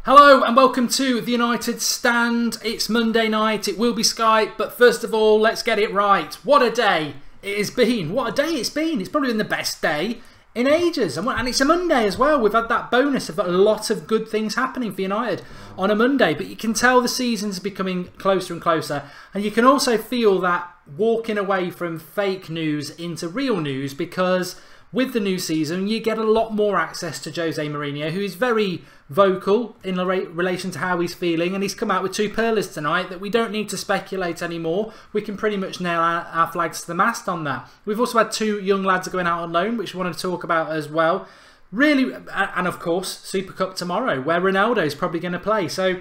Hello and welcome to the United Stand. It's Monday night, it will be Skype, but first of all, let's get it right. What a day it has been. What a day it's been. It's probably been the best day in ages. And it's a Monday as well. We've had that bonus of a lot of good things happening for United on a Monday, but you can tell the season's becoming closer and closer. And you can also feel that walking away from fake news into real news, because with the new season, you get a lot more access to Jose Mourinho, who is very vocal in relation to how he's feeling, and he's come out with two pearlers tonight that we don't need to speculate anymore. We can pretty much nail our flags to the mast on that. We've also had two young lads going out on loan, which we want to talk about as well. Really, and of course, Super Cup tomorrow, where Ronaldo is probably going to play. So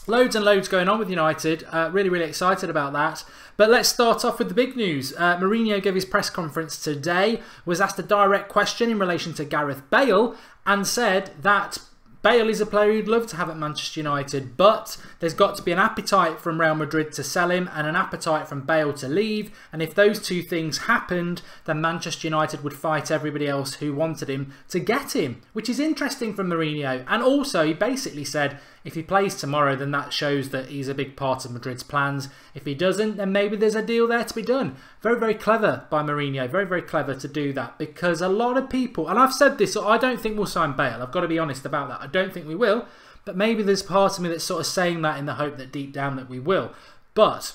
loads and loads going on with United. Really excited about that. But let's start off with the big news. Mourinho gave his press conference today, was asked a direct question in relation to Gareth Bale, and said that Bale is a player he'd love to have at Manchester United, but there's got to be an appetite from Real Madrid to sell him and an appetite from Bale to leave. And if those two things happened, then Manchester United would fight everybody else who wanted him to get him, which is interesting from Mourinho. And also, he basically said if he plays tomorrow, then that shows that he's a big part of Madrid's plans. If he doesn't, then maybe there's a deal there to be done. Very clever by Mourinho. Very clever to do that, because a lot of people, and I've said this, I don't think we'll sign Bale. I've got to be honest about that. I don't think we will, but maybe there's part of me that's sort of saying that in the hope that deep down that we will. But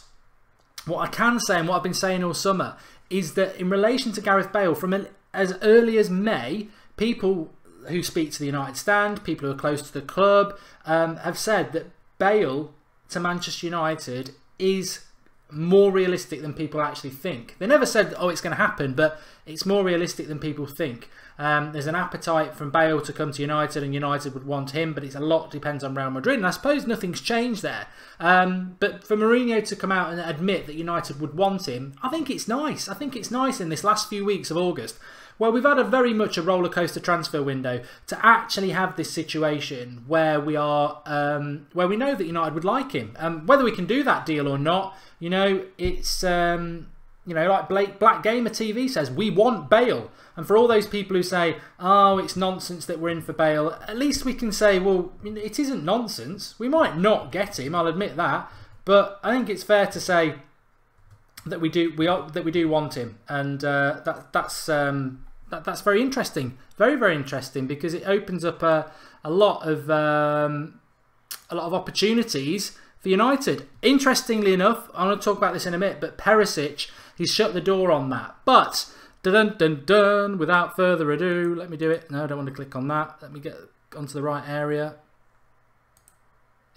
what I can say, and what I've been saying all summer, is that in relation to Gareth Bale, from as early as May, people who speak to the United Stand, people who are close to the club, have said that Bale to Manchester United is more realistic than people actually think. They never said, oh, it's going to happen, but it's more realistic than people think. There's an appetite from Bale to come to United, and United would want him, but it's a lot depends on Real Madrid, and I suppose nothing's changed there. But for Mourinho to come out and admit that United would want him, I think it's nice. I think it's nice in this last few weeks of August, where we've had very much a rollercoaster transfer window, to actually have this situation where we are, where we know that United would like him. Whether we can do that deal or not, you know, it's like Black Gamer TV says, we want Bale. And for all those people who say, oh, it's nonsense that we're in for Bale, at least we can say, well, it isn't nonsense. We might not get him, I'll admit that, but I think it's fair to say that we do want him, and that's very interesting, very interesting, because it opens up a lot of opportunities for United. Interestingly enough, I'm going to talk about this in a minute, but Perisic, he's shut the door on that. But without further ado, let me do it. No, I don't want to click on that. Let me get onto the right area.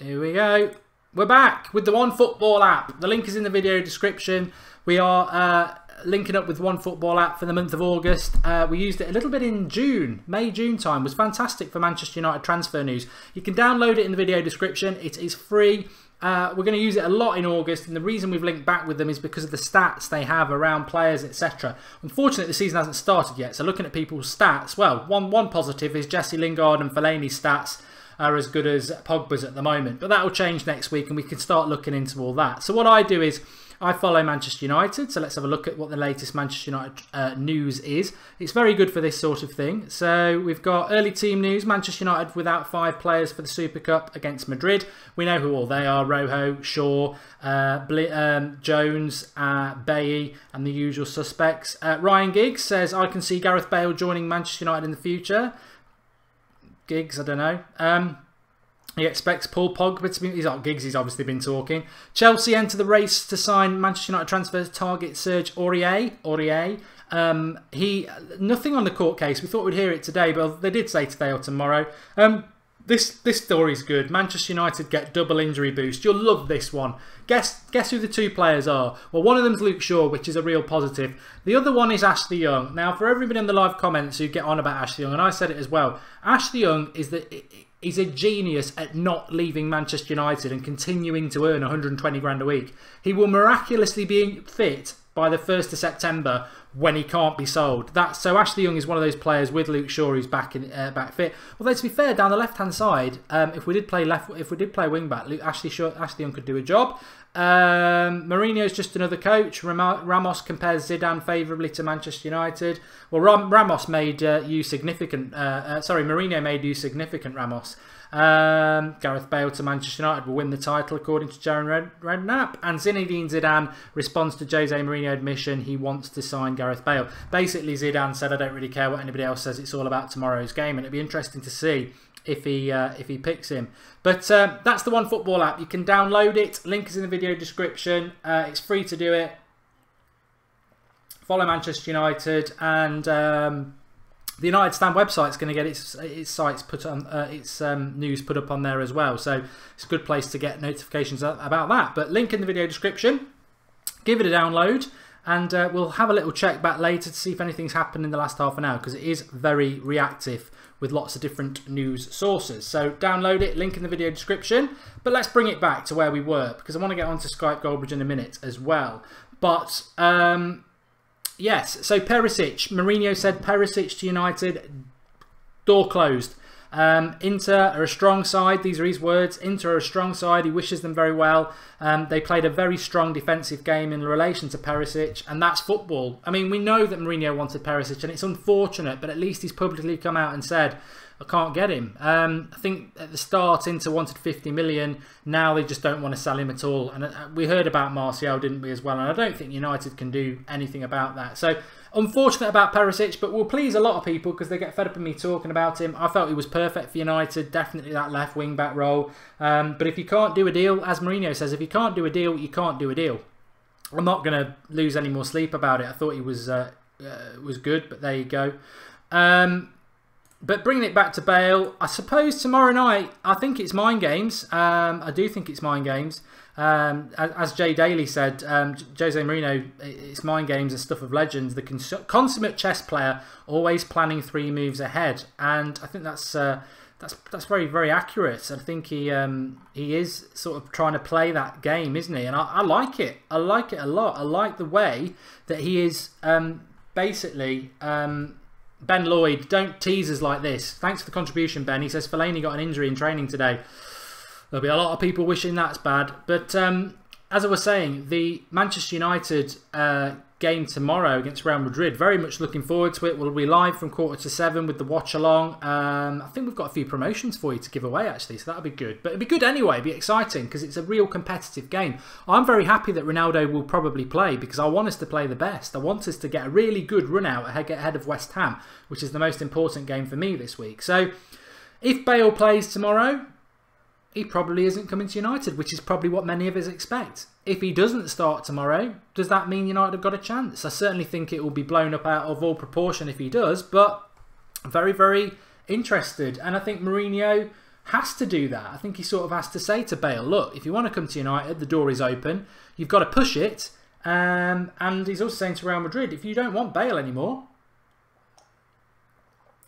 Here we go. We're back with the OneFootball app. The link is in the video description. We are linking up with OneFootball app for the month of August. We used it a little bit in June, May-June time. It was fantastic for Manchester United transfer news. You can download it in the video description. It is free. We're going to use it a lot in August, and the reason we've linked back with them is because of the stats they have around players, etc. Unfortunately, the season hasn't started yet, so looking at people's stats, well, one positive is Jesse Lingard and Fellaini's stats are as good as Pogba's at the moment, but that will change next week, and we can start looking into all that. So what I do is I follow Manchester United, so let's have a look at what the latest Manchester United news is. It's very good for this sort of thing. So we've got early team news. Manchester United without 5 players for the Super Cup against Madrid. We know who all they are: Rojo, Shaw, Jones, Bailly, and the usual suspects. Ryan Giggs says, I can see Gareth Bale joining Manchester United in the future. Giggs, I don't know. He expects Paul Pogba to be... Giggs, he's obviously been talking. Chelsea enter the race to sign Manchester United transfers target Serge Aurier. Nothing on the court case. We thought we'd hear it today, but they did say today or tomorrow. This story's good. Manchester United get double injury boost. You'll love this one. Guess who the two players are? Well, one of them's Luke Shaw, which is a real positive. The other one is Ashley Young. Now, for everybody in the live comments who get on about Ashley Young, and I said it as well, Ashley Young is he's a genius at not leaving Manchester United and continuing to earn 120 grand a week. He will miraculously be fit by the 1st of September when he can't be sold. So Ashley Young is one of those players with Luke Shaw who's back fit. Although to be fair, down the left hand side, if we did play wing back, Ashley Young could do a job. Mourinho's just another coach. Ramos compares Zidane favourably to Manchester United. Well, Ramos made use significant. Mourinho made use significant Ramos. Gareth Bale to Manchester United will win the title according to Jaron Redknapp, and Zinedine Zidane responds to Jose Mourinho admission he wants to sign Gareth Bale. Basically, Zidane said, I don't really care what anybody else says, it's all about tomorrow's game, and it'd be interesting to see if he picks him. But that's the One Football app. You can download it, link is in the video description. It's free to do it. Follow Manchester United, and the United Stand website is going to get its sites put on, its news put up on there as well. So it's a good place to get notifications about that. But link in the video description. Give it a download, and we'll have a little check back later to see if anything's happened in the last half an hour, because it is very reactive with lots of different news sources. So download it, link in the video description. But let's bring it back to where we were, because I want to get onto Skype Goldbridge in a minute as well. But yes, so Perisic. Mourinho said Perisic to United, door closed. Inter are a strong side. These are his words. Inter are a strong side. He wishes them very well. They played a very strong defensive game in relation to Perisic, and that's football. I mean, we know that Mourinho wanted Perisic, and it's unfortunate, but at least he's publicly come out and said, I can't get him. I think at the start, Inter wanted 50 million. Now they just don't want to sell him at all. And we heard about Martial, didn't we, as well? And I don't think United can do anything about that. So, unfortunate about Perisic, but will please a lot of people because they get fed up with me talking about him. I felt he was perfect for United. Definitely that left wing-back role. But if you can't do a deal, as Mourinho says, if you can't do a deal, you can't do a deal. I'm not going to lose any more sleep about it. I thought he was good, but there you go. But bringing it back to Bale, I suppose tomorrow night, I think it's mind games. I do think it's mind games. As Jay Daly said, Jose Mourinho, it's mind games and stuff of legends. The consummate chess player, always planning 3 moves ahead. And I think that's very, very accurate. I think he is sort of trying to play that game, isn't he? And I like it. I like it a lot. I like the way that he is basically... Ben Lloyd, don't tease us like this. Thanks for the contribution, Ben. He says Fellaini got an injury in training today. There'll be a lot of people wishing that's bad. But as I was saying, the Manchester United game tomorrow against Real Madrid, very much looking forward to it. We'll be live from 6:45 with the watch along. I think we've got a few promotions for you to give away, actually, so that'll be good. But it'll be good anyway, it'll be exciting because it's a real competitive game. I'm very happy that Ronaldo will probably play because I want us to play the best. I want us to get a really good run out ahead of West Ham, which is the most important game for me this week. So if Bale plays tomorrow, he probably isn't coming to United, which is probably what many of us expect. If he doesn't start tomorrow, does that mean United have got a chance? I certainly think it will be blown up out of all proportion if he does, but very, very interested. And I think Mourinho has to do that. I think he sort of has to say to Bale, look, if you want to come to United, the door is open. You've got to push it. And he's also saying to Real Madrid, if you don't want Bale anymore,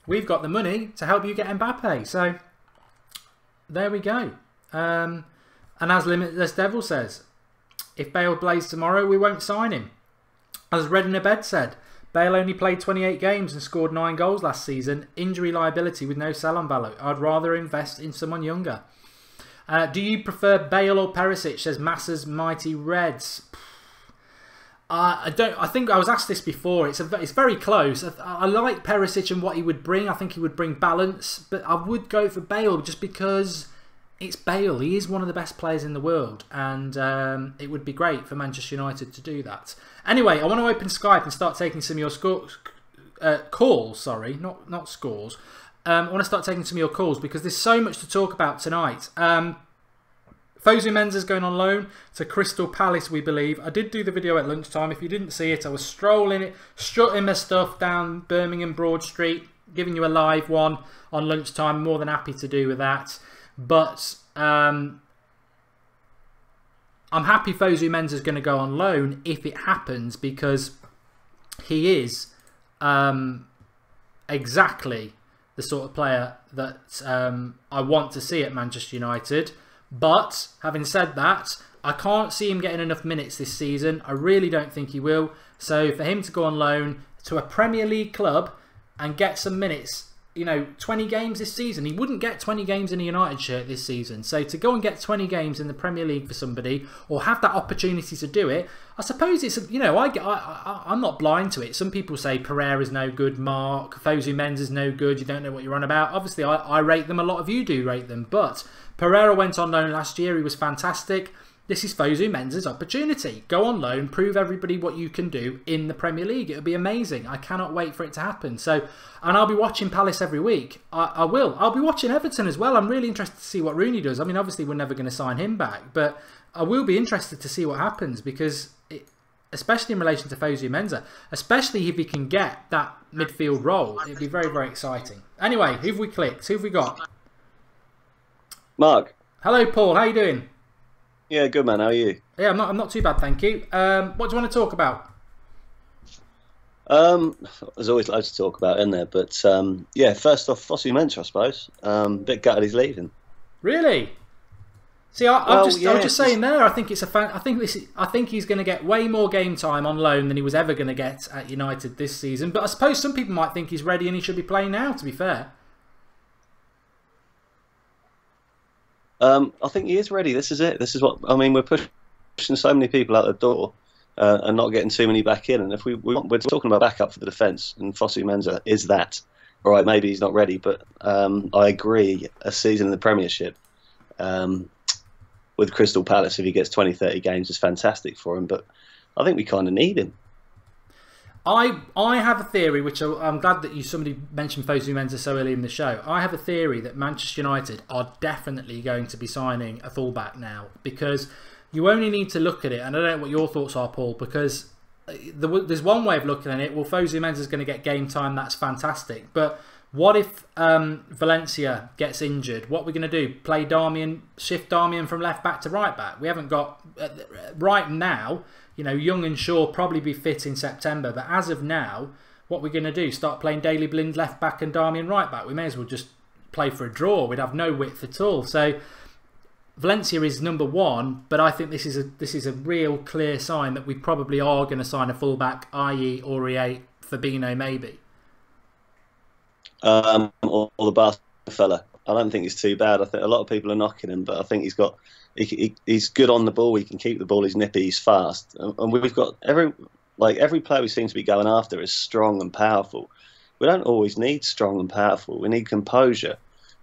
we've got the money to help you get Mbappe. So there we go. And as Limitless Devil says, if Bale plays tomorrow, we won't sign him. As Red in a Bed said, Bale only played 28 games and scored 9 goals last season. Injury liability with no sell-on value. I'd rather invest in someone younger. Do you prefer Bale or Perisic, says Massa's Mighty Reds. I think I was asked this before. It's very close. I like Perisic and what he would bring. I think he would bring balance, but I would go for Bale just because it's Bale. He is one of the best players in the world, and it would be great for Manchester United to do that. Anyway, I want to open Skype and start taking some of your calls. Sorry, not scores. I want to start taking some of your calls because there's so much to talk about tonight. Fosu-Mensah is going on loan to Crystal Palace, we believe. I did do the video at lunchtime. If you didn't see it, I was strutting my stuff down Birmingham Broad Street, giving you a live one on lunchtime. More than happy to do with that. But I'm happy Fosu-Mensah is going to go on loan if it happens because he is exactly the sort of player that I want to see at Manchester United. But having said that, I can't see him getting enough minutes this season. I really don't think he will. So for him to go on loan to a Premier League club and get some minutes, you know, 20 games this season. He wouldn't get 20 games in a United shirt this season. So to go and get 20 games in the Premier League for somebody, or have that opportunity to do it, I suppose it's, you know, I'm not blind to it. Some people say Pereira's no good, Mark, Fosu-Mensah is no good, you don't know what you're on about. Obviously, I rate them, a lot of you do rate them. But Pereira went on loan last year, he was fantastic. This is Fosu-Mensah's opportunity. Go on loan, prove everybody what you can do in the Premier League. It'll be amazing. I cannot wait for it to happen. So, and I'll be watching Palace every week. I will. I'll be watching Everton as well. I'm really interested to see what Rooney does. I mean, obviously we're never going to sign him back, but I will be interested to see what happens, because, especially in relation to Fosu-Mensah, especially if he can get that midfield role, it'd be very, very exciting. Anyway, who have we clicked? Who have we got? Mark. Hello, Paul. How you doing? Yeah, good man. How are you? Yeah, I'm not too bad, thank you. What do you want to talk about? There's always loads to talk about in there, but yeah, first off, Fosu-Mensah, I suppose. Bit gutted he's leaving. Really? See, I was just saying there. I think it's I think he's going to get way more game time on loan than he was ever going to get at United this season. But I suppose some people might think he's ready and he should be playing now, to be fair. I think he is ready. This is it. This is what I mean. We're pushing so many people out the door and not getting too many back in. And if we're talking about backup for the defence, and Fosu-Mensah is that. All right, maybe he's not ready, but I agree. A season in the Premiership with Crystal Palace, if he gets 20, 30 games, is fantastic for him. But I think we kind of need him. I have a theory, which I'm glad that somebody mentioned Fosu-Mensah so early in the show. I have a theory that Manchester United are definitely going to be signing a fullback now, because you only need to look at it, and I don't know what your thoughts are, Paul, because there's one way of looking at it. Well, Fosu-Mensah is going to get game time, that's fantastic, but what if Valencia gets injured? What are we going to do? Play Darmian, shift Darmian from left back to right back? We haven't got right now. You know, Young and Shaw probably be fit in September, but as of now, what we're going to do? Start playing Daley Blind left back and Darmian right back? We may as well just play for a draw. We'd have no width at all. So Valencia is number one, but I think this is a real clear sign that we probably are going to sign a fullback, i.e. Aurier, Fabinho maybe. Or the Barca fella. I don't think he's too bad. I think a lot of people are knocking him, but I think he's good on the ball. He can keep the ball. He's nippy. He's fast. And we've got every player we seem to be going after is strong and powerful. We don't always need strong and powerful. We need composure.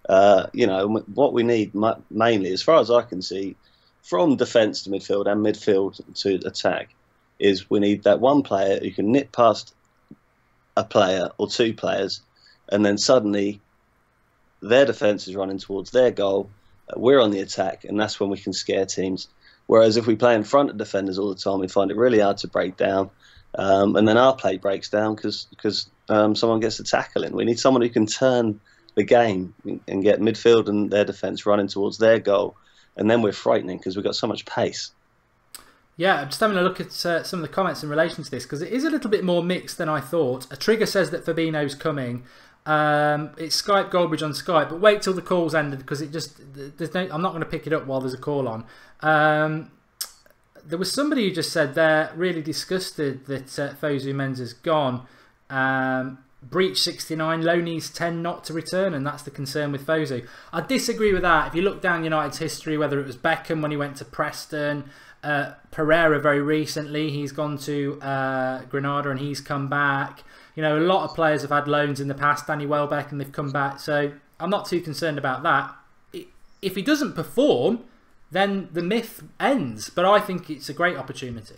You know, what we need mainly, as far as I can see, from defence to midfield and midfield to attack, is we need that one player who can nip past a player or two players, and then suddenly their defence is running towards their goal. We're on the attack, and that's when we can scare teams. Whereas if we play in front of defenders all the time, we find it really hard to break down, and then our play breaks down because someone gets a tackle in. We need someone who can turn the game and get midfield and their defence running towards their goal, and then we're frightening because we've got so much pace. Yeah, I'm just having a look at some of the comments in relation to this, because it is a little bit more mixed than I thought. A Trigger says that Fabinho's coming. It's Skype Goldbridge on Skype, but wait till the call's ended, because I'm not going to pick it up while there's a call on. There was somebody who just said they're really disgusted that Fosu-Mensah's gone. Breach 69, loanies tend not to return, and that's the concern with Fosu. I disagree with that. If you look down United's history, whether it was Beckham when he went to Preston, Pereira very recently, he's gone to Granada and he's come back. You know, a lot of players have had loans in the past, Danny Welbeck, and they've come back. So I'm not too concerned about that. If he doesn't perform, then the myth ends. But I think it's a great opportunity.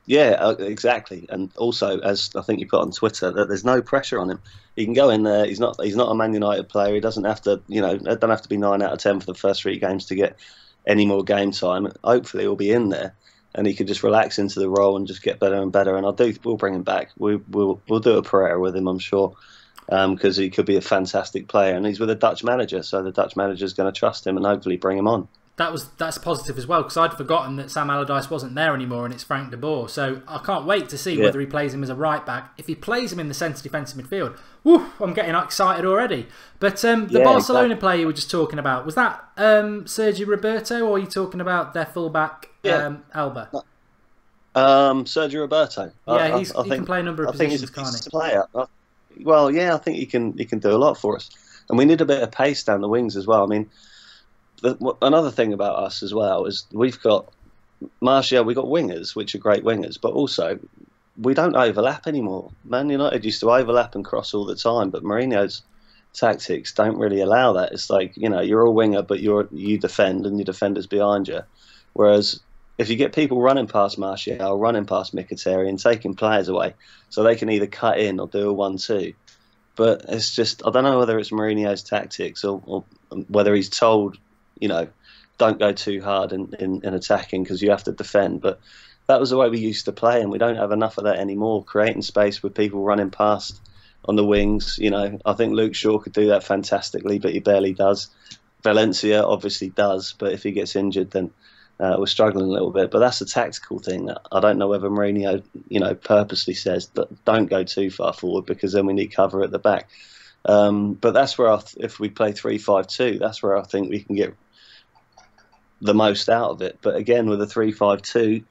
Yeah, exactly. And also, as I think you put on Twitter, that there's no pressure on him. He can go in there. He's not a Man United player. He doesn't have to, you know, don't have to be 9 out of 10 for the first 3 games to get any more game time. Hopefully, he'll be in there, and he could just relax into the role and just get better and better. And we'll bring him back. We'll do a Pereira with him, I'm sure, because he could be a fantastic player, and he's with a Dutch manager, so the Dutch manager's going to trust him and hopefully bring him on. That's positive as well, because I'd forgotten that Sam Allardyce wasn't there anymore and it's Frank de Boer. So I can't wait to see whether he plays him as a right back. If he plays him in the centre defensive midfield, woo, I'm getting excited already. But the Barcelona player you were just talking about, was that Sergio Roberto, or are you talking about their fullback Alba? Sergio Roberto. Yeah, he can play a number of positions, I think he's can't a player. Well, yeah, I think he can do a lot for us, and we need a bit of pace down the wings as well. I mean, another thing about us as well is we've got Martial. We've got wingers, which are great wingers, but also we don't overlap anymore. Man United used to overlap and cross all the time, but Mourinho's tactics don't really allow that. It's like, you're a winger, but you defend and your defender's behind you. Whereas if you get people running past Martial, running past Mkhitaryan, taking players away, so they can either cut in or do a 1-2. But it's just, I don't know whether it's Mourinho's tactics or whether he's told, don't go too hard in attacking because you have to defend. But that was the way we used to play, and we don't have enough of that anymore, creating space with people running past on the wings. I think Luke Shaw could do that fantastically, but he barely does. Valencia obviously does, but if he gets injured, then we're struggling a little bit. But that's a tactical thing that I don't know whether Mourinho, purposely says that don't go too far forward because then we need cover at the back. But that's where if we play 3-5-2, that's where I think we can get the most out of it. But again, with a 3-5-2,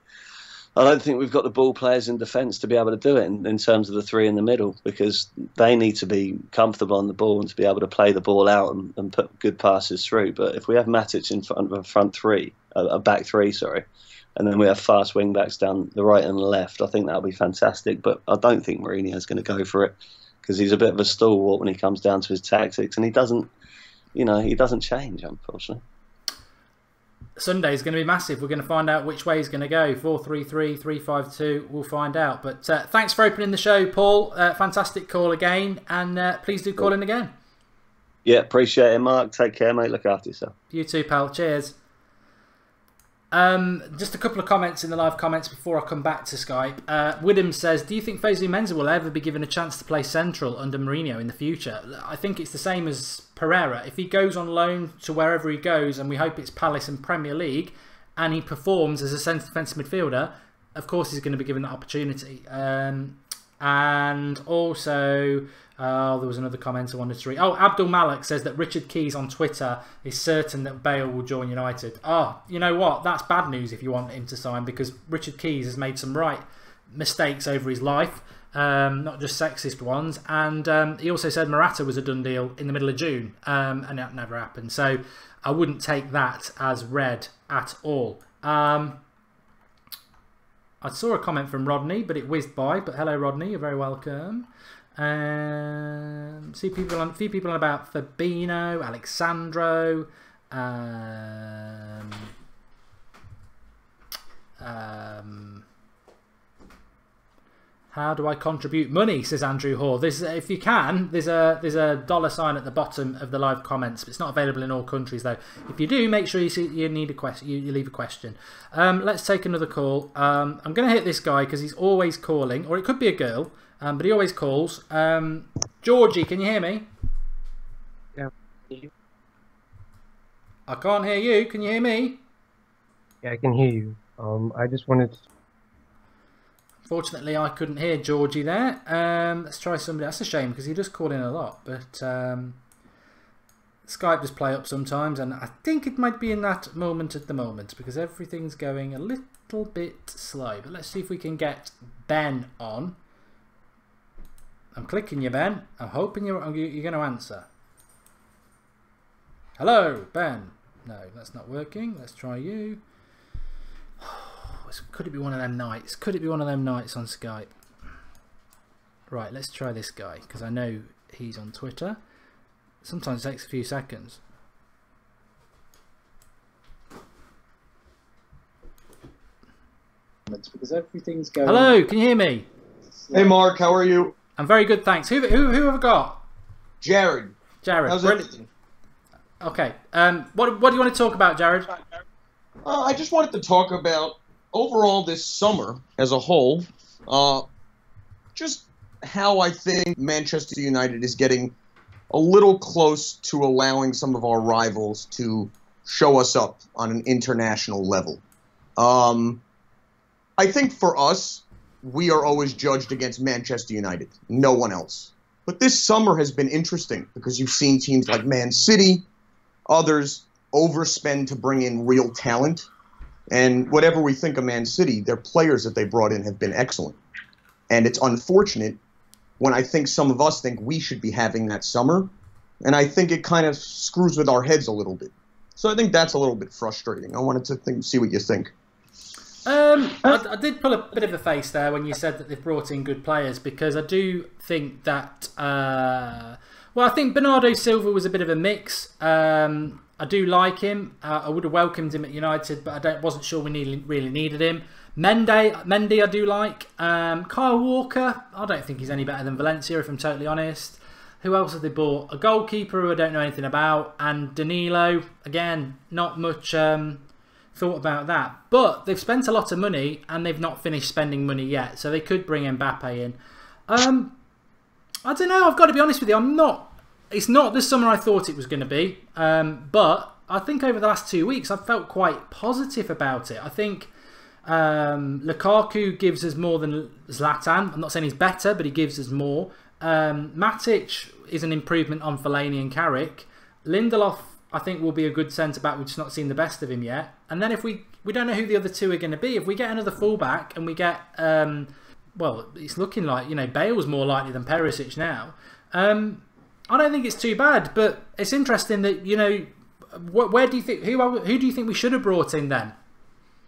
I don't think we've got the ball players in defence to be able to do it in terms of the three in the middle, because they need to be comfortable on the ball and to be able to play the ball out and put good passes through. But if we have Matic in front of a back three, and then we have fast wing backs down the right and the left, I think that'll be fantastic. But I don't think Mourinho's going to go for it because he's a bit of a stalwart when he comes down to his tactics, and he doesn't change, unfortunately. Sunday is going to be massive. We're going to find out which way he's going to go. 4-3-3, 3-5-2. We'll find out. But thanks for opening the show, Paul. Fantastic call again. And please do call in again. Yeah, appreciate it, Mark. Take care, mate. Look after yourself. You too, pal. Cheers. Just a couple of comments in the live comments before I come back to Skype. Widham says, do you think Fosu-Mensah will ever be given a chance to play central under Mourinho in the future? I think it's the same as Pereira. If he goes on loan to wherever he goes, and we hope it's Palace and Premier League, and he performs as a centre defensive midfielder, of course he's going to be given that opportunity. And also, there was another comment I wanted to read. Oh, Abdul Malik says that Richard Keys on Twitter is certain that Bale will join United. Oh, you know what? That's bad news if you want him to sign, because Richard Keys has made some right mistakes over his life, not just sexist ones. And he also said Morata was a done deal in the middle of June, and that never happened. So I wouldn't take that as read at all. I saw a comment from Rodney, but it whizzed by. But hello, Rodney. You're very welcome. See a few people on about Fabinho, Alexandro. How do I contribute money? Says Andrew Hall. If you can, there's a dollar sign at the bottom of the live comments. It's not available in all countries though. If you do, make sure you need a question. You leave a question. Let's take another call. I'm going to hit this guy because he's always calling, or it could be a girl, but he always calls. Georgie, can you hear me? Yeah. I can't hear you. Can you hear me? Yeah, I can hear you. I just wanted to... Fortunately, I couldn't hear Georgie there. Let's try somebody. That's a shame because he does call in a lot. But Skype does play up sometimes. And I think it might be in that moment at the moment because everything's going a little bit slow. But let's see if we can get Ben on. I'm clicking you, Ben. I'm hoping you're going to answer. Hello, Ben. No, that's not working. Let's try you. Could it be one of them nights? Could it be one of them nights on Skype? Right, let's try this guy because I know he's on Twitter. Sometimes it takes a few seconds. Because everything's going. Hello, can you hear me? Hey Mark, how are you? I'm very good, thanks. Who have I got? Jared. Jared. How's everything? Okay. What do you want to talk about, Jared? I just wanted to talk about overall this summer as a whole, just how I think Manchester United is getting a little close to allowing some of our rivals to show us up on an international level. I think for us, we are always judged against Manchester United, no one else. But this summer has been interesting because you've seen teams like Man City, others overspend to bring in real talent. And whatever we think of Man City, their players that they brought in have been excellent. And it's unfortunate when I think some of us think we should be having that summer. And I think it kind of screws with our heads a little bit. So I think that's a little bit frustrating. I wanted to see what you think. I did pull a bit of a face there when you said that they've brought in good players, because I do think that... well, I think Bernardo Silva was a bit of a mix. I do like him. I would have welcomed him at United, but I wasn't sure we really needed him. Mendy I do like. Kyle Walker, I don't think he's any better than Valencia, if I'm totally honest. Who else have they bought? A goalkeeper who I don't know anything about. And Danilo, again, not much thought about that. But they've spent a lot of money and they've not finished spending money yet. So they could bring Mbappe in. I don't know, I've got to be honest with you. It's not the summer I thought it was going to be. But I think over the last 2 weeks I've felt quite positive about it. I think Lukaku gives us more than Zlatan. I'm not saying he's better, but he gives us more. Matic is an improvement on Fellaini and Carrick. Lindelof, I think, will be a good centre-back. We've just not seen the best of him yet. And then if we don't know who the other two are going to be. If we get another fullback and we get... well, it's looking like, Bale's more likely than Perisic now. I don't think it's too bad, but it's interesting that, where do you think... Who do you think we should have brought in then?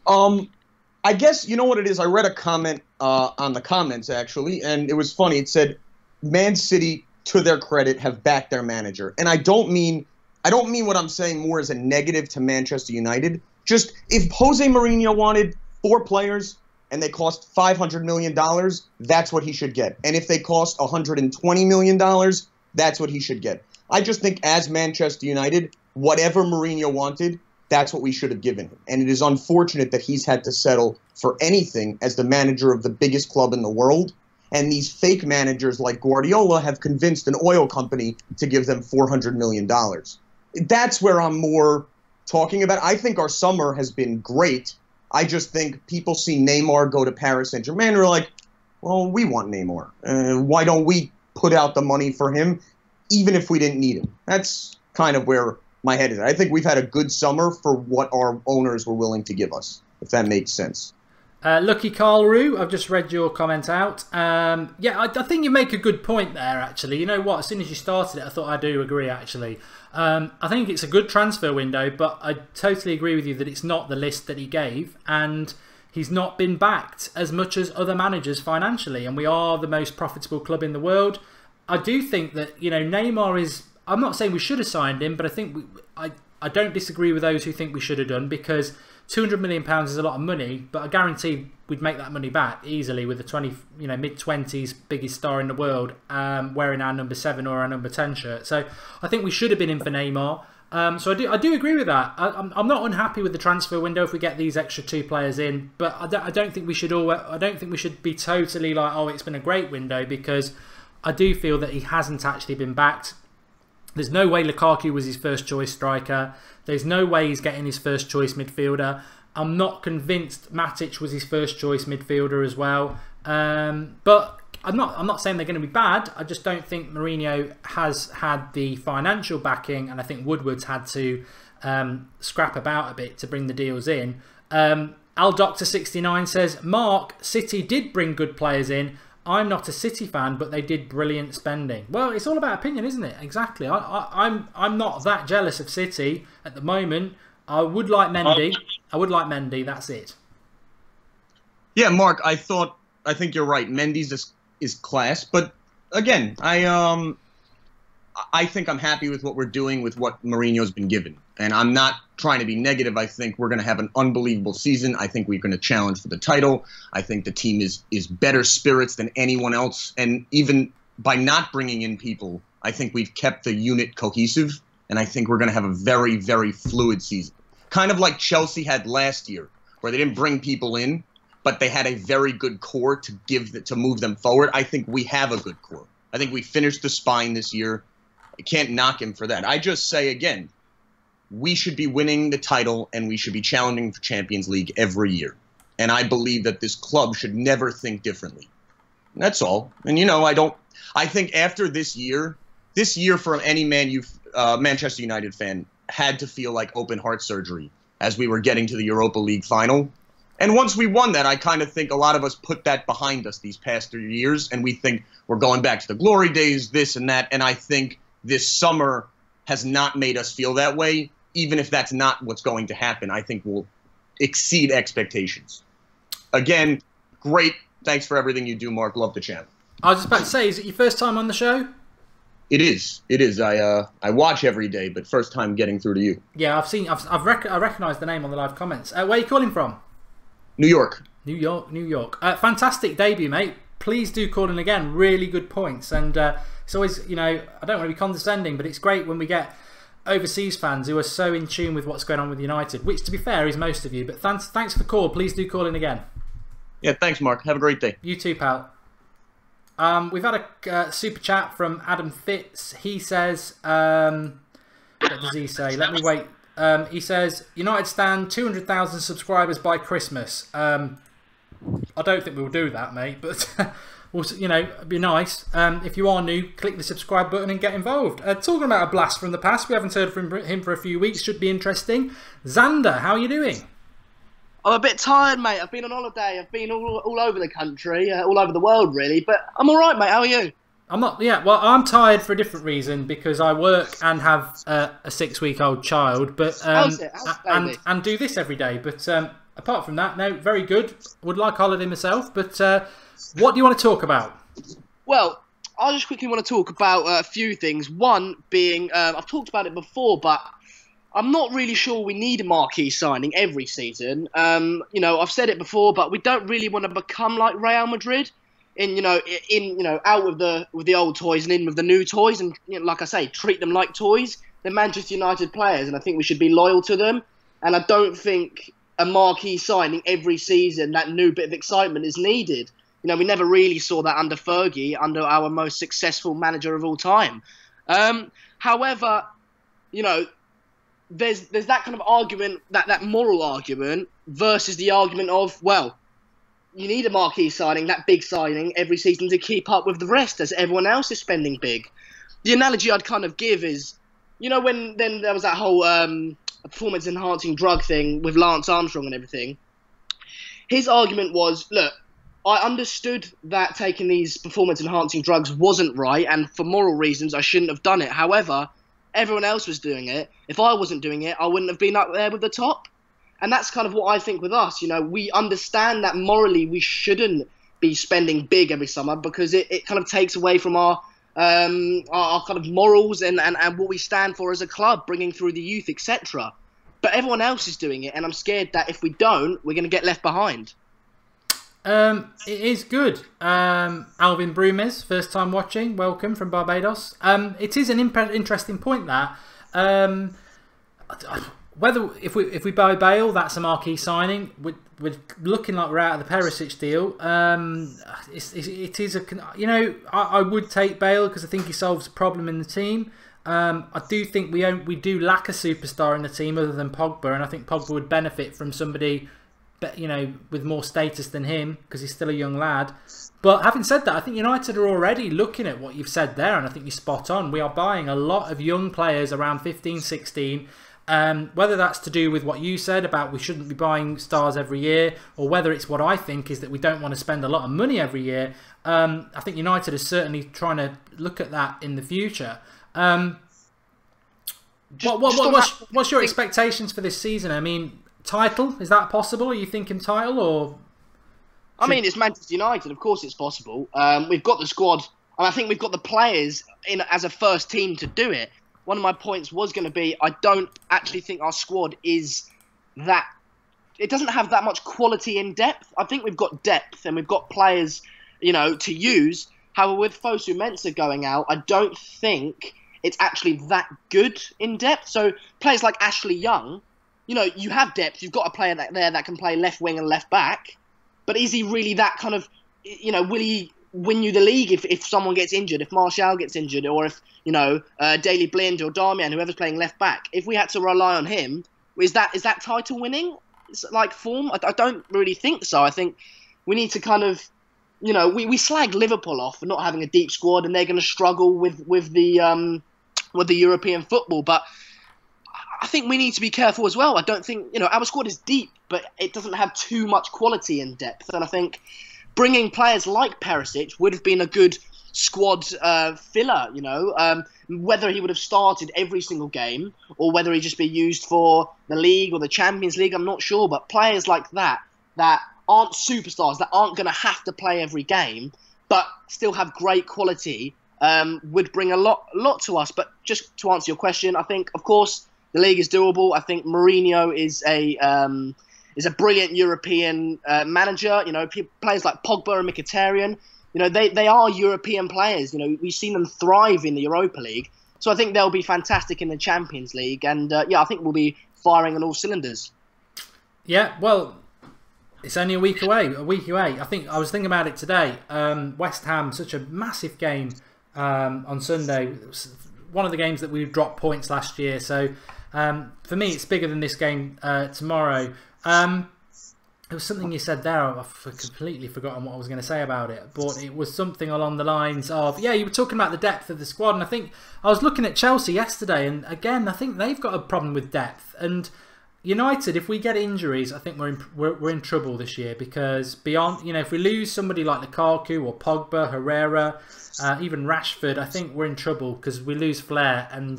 I guess, you know what it is? I read a comment on the comments, actually, and it was funny. It said, Man City, to their credit, have backed their manager. And I don't mean what I'm saying more as a negative to Manchester United. Just, if Jose Mourinho wanted 4 players and they cost $500 million, that's what he should get. And if they cost $120 million, that's what he should get. I just think as Manchester United, whatever Mourinho wanted, that's what we should have given him. And it is unfortunate that he's had to settle for anything as the manager of the biggest club in the world. And these fake managers like Guardiola have convinced an oil company to give them $400 million. That's where I'm more talking about. I think our summer has been great. I just think people see Neymar go to Paris Saint-Germain and are like, well, we want Neymar. Why don't we put out the money for him, even if we didn't need him? That's kind of where my head is. I think we've had a good summer for what our owners were willing to give us, if that makes sense. Lucky Carl-Roo, I've just read your comment out. Yeah, I think you make a good point there, actually. You know what? As soon as you started it, I thought I do agree, actually. I think it's a good transfer window, but I totally agree with you that it's not the list that he gave, and he's not been backed as much as other managers financially, and we are the most profitable club in the world. I do think that, Neymar is... I'm not saying we should have signed him, but I think I don't disagree with those who think we should have done, because £200 million is a lot of money, but I guarantee we'd make that money back easily with the mid-20s biggest star in the world wearing our number 7 or our number 10 shirt. So I think we should have been in for Neymar. So I do agree with that. I'm not unhappy with the transfer window if we get these extra 2 players in, but I don't think we should be totally like, oh, it's been a great window, because I do feel that he hasn't actually been backed. There's no way Lukaku was his first choice striker. There's no way he's getting his first choice midfielder. I'm not convinced Matic was his first choice midfielder as well. But I'm not saying they're going to be bad. I just don't think Mourinho has had the financial backing, and I think Woodward's had to scrap about a bit to bring the deals in. Al Doctor 69 says, Mark, City did bring good players in. I'm not a City fan, but they did brilliant spending. Well, it's all about opinion, isn't it? Exactly. I'm not that jealous of City at the moment. I would like Mendy. That's it. Yeah, Mark. I think you're right. Mendy's is class, but again, I think I'm happy with what we're doing with what Mourinho's been given. And I'm not trying to be negative. I think we're going to have an unbelievable season. I think we're going to challenge for the title. I think the team is better spirits than anyone else. And even by not bringing in people, I think we've kept the unit cohesive. And I think we're going to have a very, very fluid season. Kind of like Chelsea had last year, where they didn't bring people in, but they had a very good core to move them forward. I think we have a good core. I think we finished the spine this year. I can't knock him for that. I just say, again, we should be winning the title and we should be challenging for Champions League every year. And I believe that this club should never think differently. And that's all. And, I think after this year for any Manchester United fan had to feel like open heart surgery as we were getting to the Europa League final. And once we won that, I kind of think a lot of us put that behind us these past 3 years, and we think we're going back to the glory days, this and that. And I think this summer has not made us feel that way. Even if that's not what's going to happen, I think we'll exceed expectations. Again, great. Thanks for everything you do, Mark. Love the channel. I was just about to say, is it your first time on the show? It is. It is. I watch every day, but first time getting through to you. Yeah, I recognise the name on the live comments. Where are you calling from? New York. New York, New York. Fantastic debut, mate. Please do call in again. Really good points. And it's always, you know, I don't want to be condescending, but it's great when we get overseas fans who are so in tune with what's going on with United, which, to be fair, is most of you. But thanks for the call. Please do call in again. Yeah, thanks, Mark. Have a great day. You too, pal. We've had a super chat from Adam Fitz. He says, what does he say? Let me wait. He says, United stand 200,000 subscribers by Christmas. I don't think we'll do that, mate, but we'll, you know, it'd be nice. If you are new, click the subscribe button and get involved. Talking about a blast from the past, we haven't heard from him for a few weeks. Should be interesting. Xander, how are you doing? I'm a bit tired, mate. I've been on holiday. I've been all over the country, all over the world, really. But I'm all right, mate. How are you? I'm not. Yeah, well, I'm tired for a different reason because I work and have a 6-week-old child, but and do this every day. But apart from that, no, very good. Would like a holiday myself. But what do you want to talk about? Well, I just quickly want to talk about a few things. One being, I've talked about it before, but I'm not really sure we need a marquee signing every season. You know, I've said it before, but we don't really want to become like Real Madrid, out with the old toys and in with the new toys, and like I say, treat them like toys. They're Manchester United players, and I think we should be loyal to them. And I don't think a marquee signing every season, that new bit of excitement, is needed. You know, we never really saw that under Fergie, under our most successful manager of all time. However, you know, there's that kind of argument, that moral argument, versus the argument of, well, you need a marquee signing, that big signing, every season to keep up with the rest as everyone else is spending big. The analogy I'd kind of give is, you know, when then there was that whole performance-enhancing drug thing with Lance Armstrong and everything. His argument was, look, I understood that taking these performance-enhancing drugs wasn't right, and for moral reasons I shouldn't have done it. However, everyone else was doing it. If I wasn't doing it, I wouldn't have been up there with the top. And that's kind of what I think with us. You know, we understand that morally we shouldn't be spending big every summer because it kind of takes away from our kind of morals and what we stand for as a club, bringing through the youth, etc. But everyone else is doing it, and I'm scared that if we don't, we're going to get left behind. It is good. Alvin Brumes, first time watching, welcome from Barbados. It is an interesting point that whether if we buy Bale, that's a marquee signing. We're looking like we're out of the Perisic deal. It is I would take Bale because I think he solves a problem in the team. I do think we do lack a superstar in the team other than Pogba, and I think Pogba would benefit from somebody, you know, with more status than him because he's still a young lad. But having said that, I think United are already looking at what you've said there, and I think you're spot on. We are buying a lot of young players around 15, 16. Whether that's to do with what you said about we shouldn't be buying stars every year, or whether it's what I think is that we don't want to spend a lot of money every year, I think United is certainly trying to look at that in the future. What's your expectations for this season? I mean, title, is that possible? Are you thinking title, or? I mean, it's Manchester United. Of course, it's possible. We've got the squad, and I think we've got the players in as a first team to do it. One of my points was going to be, I don't actually think our squad is that. It doesn't have that much quality in depth. I think we've got depth and we've got players, you know, to use. However, with Fosu-Mensah going out, I don't think it's actually that good in depth. So players like Ashley Young, you know, you have depth. You've got a player that can play left wing and left back. But is he really that kind of, you know, will he win you the league if someone gets injured, if Martial gets injured, or if, you know, Daley Blind or Darmian, whoever's playing left back, if we had to rely on him, is that title winning, like, form? I don't really think so. I think we need to kind of, you know, we slag Liverpool off for not having a deep squad, and they're going to struggle with the European football. But I think we need to be careful as well. I don't think, our squad is deep, but it doesn't have too much quality and depth. And I think bringing players like Perisic would have been a good squad filler, whether he would have started every single game or whether he'd just be used for the league or the Champions League, I'm not sure. But players like that aren't superstars, that aren't going to have to play every game, but still have great quality, would bring a lot to us. But just to answer your question, I think, of course, the league is doable. I think Mourinho is a brilliant European manager. Players like Pogba and Mkhitaryan, they are European players. We've seen them thrive in the Europa League. So I think they'll be fantastic in the Champions League. And, I think we'll be firing on all cylinders. Yeah, well, it's only a week away. I think I was thinking about it today. West Ham, such a massive game on Sunday. It was one of the games that we dropped points last year. So for me, it's bigger than this game tomorrow. There was something you said there. I've completely forgotten what I was going to say about it. But it was something along the lines of, yeah, you were talking about the depth of the squad. And I think I was looking at Chelsea yesterday. And again, I think they've got a problem with depth. And United, if we get injuries, I think we're in trouble this year. Because beyond, if we lose somebody like Lukaku or Pogba, Herrera, even Rashford, I think we're in trouble because we lose flair. And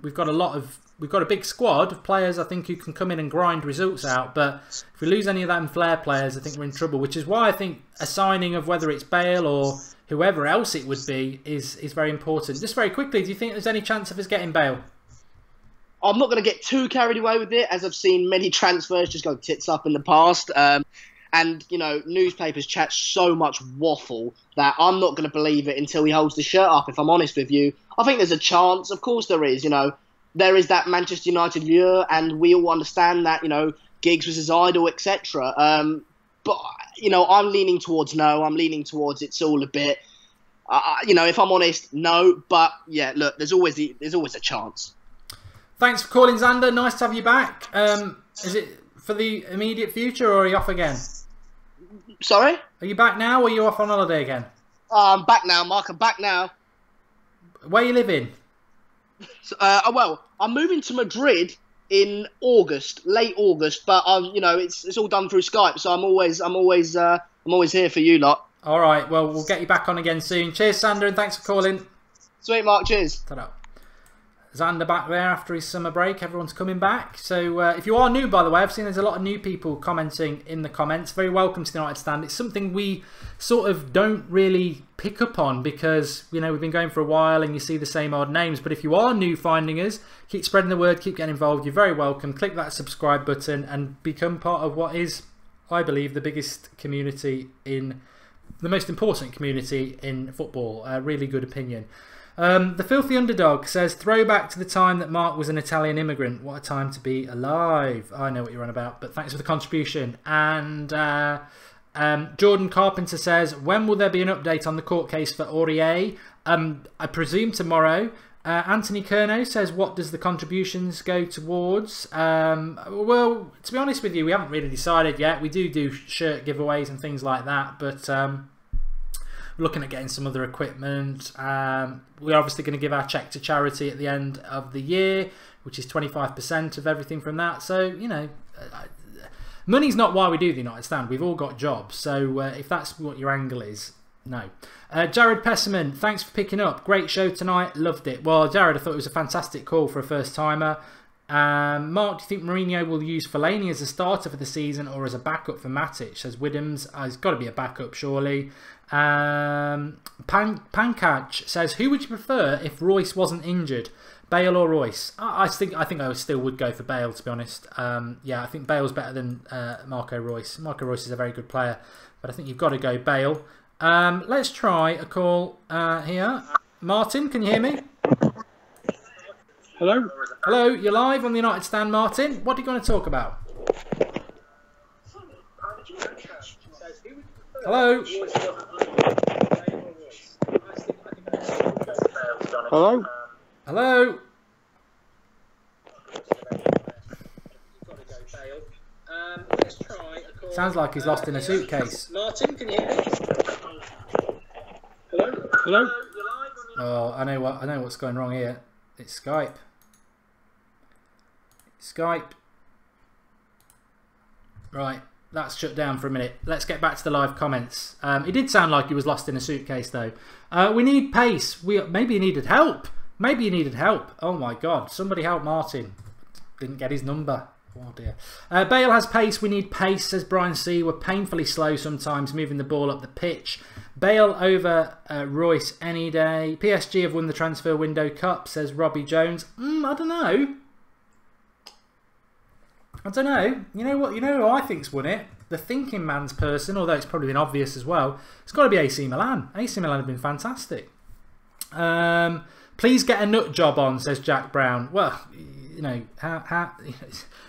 we've got a big squad of players, I think, who can come in and grind results out. But if we lose any of them flair players, I think we're in trouble. Which is why I think a signing of whether it's Bale or whoever else it would be is very important. Just very quickly, do you think there's any chance of us getting Bale? I'm not going to get too carried away with it, as I've seen many transfers just go tits up in the past. And, newspapers chat so much waffle that I'm not going to believe it until he holds the shirt up, if I'm honest with you. I think there's a chance. Of course there is, There is that Manchester United lure, and we all understand that, Giggs was his idol, etc. But, I'm leaning towards no. I'm leaning towards it's all a bit, if I'm honest, no. But, yeah, look, there's always a chance. Thanks for calling, Xander. Nice to have you back. Is it for the immediate future, or are you off again? Sorry? Are you back now, or are you off on holiday again? I'm back now, Mark. I'm back now. Where are you living? Well, I'm moving to Madrid in August, late August. But it's all done through Skype, so I'm always here for you lot. All right. Well, we'll get you back on again soon. Cheers, Xander, and thanks for calling. Sweet, Mark. Cheers. Ta-da. Xander back there after his summer break. Everyone's coming back. So if you are new, by the way, I've seen there's a lot of new people commenting in the comments. Very welcome to the United Stand. It's something we sort of don't really pick up on because, we've been going for a while and you see the same odd names. But if you are new finding us, keep spreading the word, keep getting involved. You're very welcome. Click that subscribe button and become part of what is, I believe, the biggest community the most important community in football. Really good opinion. The Filthy Underdog says, throwback to the time that Mark was an Italian immigrant. What a time to be alive. I know what you're on about, but thanks for the contribution. And Jordan Carpenter says, when will there be an update on the court case for Aurier? I presume tomorrow. Anthony Kerno says, what does the contributions go towards? Well, to be honest with you, we haven't really decided yet. We do shirt giveaways and things like that, but we're looking at getting some other equipment. We're obviously going to give our check to charity at the end of the year, which is 25% of everything from that. So, money's not why we do the United Stand. We've all got jobs. So if that's what your angle is, no. Jared Pesserman, thanks for picking up. Great show tonight. Loved it. Well, Jared, I thought it was a fantastic call for a first-timer. Mark, do you think Mourinho will use Fellaini as a starter for the season or as a backup for Matic? Says Widhams. He's got to be a backup, surely. Pankaj says, who would you prefer if Royce wasn't injured? Bale or Royce? I think I still would go for Bale, to be honest. Yeah, I think Bale's better than Marco Royce. Marco Royce is a very good player, but I think you've got to go Bale. Let's try a call here. Martin, can you hear me? Hello? Hello, you're live on the United Stand, Martin. What are you going to talk about? Hello? Hello? Hello? Sounds like he's lost in a suitcase. Martin, can you hear me? Hello? Hello? Oh, I know what's going wrong here. It's Skype. Skype. Right, that's shut down for a minute. Let's get back to the live comments. He did sound like he was lost in a suitcase though. We need pace. Maybe he needed help. Maybe he needed help. Oh my God, somebody help Martin. Didn't get his number. Oh dear. Bale has pace. We need pace, says Brian C. We're painfully slow sometimes moving the ball up the pitch. Bale over Royce any day. PSG have won the transfer window cup, says Robbie Jones. I don't know. I don't know. You know what? You know who I think's won it? The thinking man's person, although it's probably been obvious as well. It's got to be AC Milan. AC Milan have been fantastic. Please get a nut job on, says Jack Brown. Well, you know,